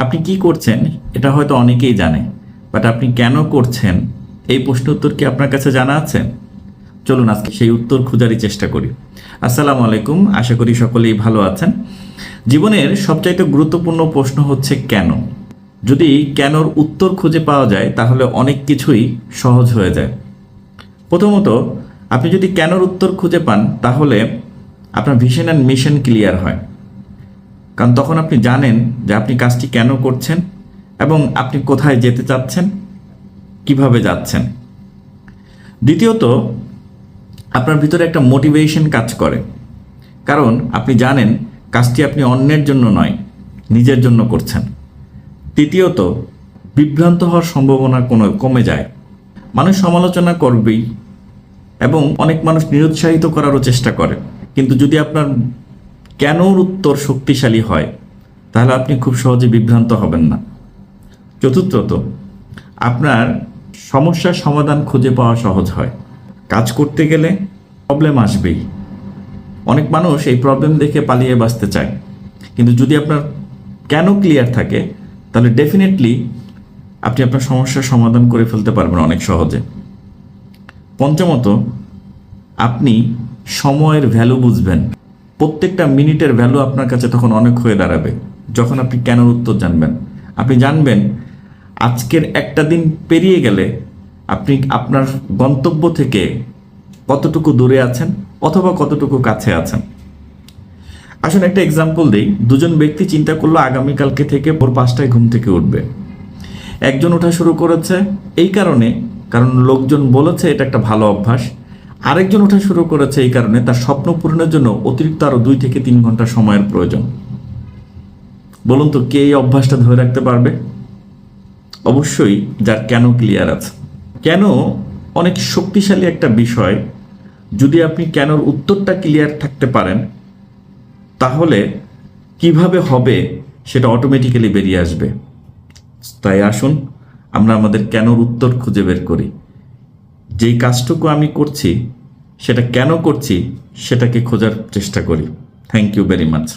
আপনি কি করছেন এটা হয়তো অনেকেই জানে, বাট আপনি কেন করছেন এই প্রশ্ন উত্তর কি আপনার কাছে জানা আছে? চলুন আজকে সেই উত্তর খোঁজারই চেষ্টা করি। আসসালামু আলাইকুম, আশা করি সকলেই ভালো আছেন। জীবনের সবচাইতে গুরুত্বপূর্ণ প্রশ্ন হচ্ছে কেন। যদি কেনর উত্তর খুঁজে পাওয়া যায় তাহলে অনেক কিছুই সহজ হয়ে যায়। প্রথমত, আপনি যদি কেনর উত্তর খুঁজে পান তাহলে আপনার ভিশন অ্যান্ড মিশন ক্লিয়ার হয়, কারণ তখন আপনি জানেন যে আপনি কাজটি কেন করছেন এবং আপনি কোথায় যেতে চাচ্ছেন, কিভাবে যাচ্ছেন। দ্বিতীয়ত, আপনার ভিতরে একটা মোটিভেশন কাজ করে, কারণ আপনি জানেন কাজটি আপনি অন্যের জন্য নয়, নিজের জন্য করছেন। তৃতীয়ত, বিভ্রান্ত হওয়ার সম্ভাবনা কমে যায়। মানুষ সমালোচনা করবেই এবং অনেক মানুষ নিরুৎসাহিত করারও চেষ্টা করে, কিন্তু যদি আপনার কেনর উত্তর শক্তিশালী হয় তাহলে আপনি খুব সহজে বিভ্রান্ত হবেন না। চতুর্থত, আপনার সমস্যার সমাধান খুঁজে পাওয়া সহজ হয়। কাজ করতে গেলে প্রবলেম আসবেই, অনেক মানুষ এই প্রবলেম দেখে পালিয়ে বাঁচতে চায়, কিন্তু যদি আপনার কেন ক্লিয়ার থাকে তাহলে ডেফিনেটলি আপনি আপনার সমস্যার সমাধান করে ফেলতে পারবেন অনেক সহজে। পঞ্চমত, আপনি সময়ের ভ্যালু বুঝবেন। প্রত্যেকটা মিনিটের ভ্যালু আপনার কাছে তখন অনেক হয়ে দাঁড়াবে যখন আপনি কেনর উত্তর জানবেন। আপনি জানবেন আজকের একটা দিন পেরিয়ে গেলে আপনি আপনার গন্তব্য থেকে কতটুকু দূরে আছেন অথবা কতটুকু কাছে আছেন। আসলে একটা এক্সাম্পল দিই। দুজন ব্যক্তি চিন্তা করলো আগামীকালকে থেকে ভোর 5টায় ঘুম থেকে উঠবে। একজন ওঠা শুরু করেছে এই কারণ লোকজন বলেছে এটা একটা ভালো অভ্যাস। আরেকজন ওঠা শুরু করেছে এই কারণে তার স্বপ্ন পূরণের জন্য অতিরিক্ত আরো 2 থেকে 3 ঘন্টা সময়ের প্রয়োজন। বলুন তো কে এই অভ্যাসটা ধরে রাখতে পারবে? অবশ্যই যার কেন ক্লিয়ার আছে। কেন অনেক শক্তিশালী একটা বিষয়। যদি আপনি কেনর উত্তরটা ক্লিয়ার থাকতে পারেন তাহলে কিভাবে হবে সেটা অটোমেটিক্যালি বেরিয়ে আসবে। তাই আসুন আমরা আমাদের কেনর উত্তর খুঁজে বের করি। যেই কাজটুকু আমি করছি সেটা কেন করছি সেটাকে খোঁজার চেষ্টা করি। Thank you very much.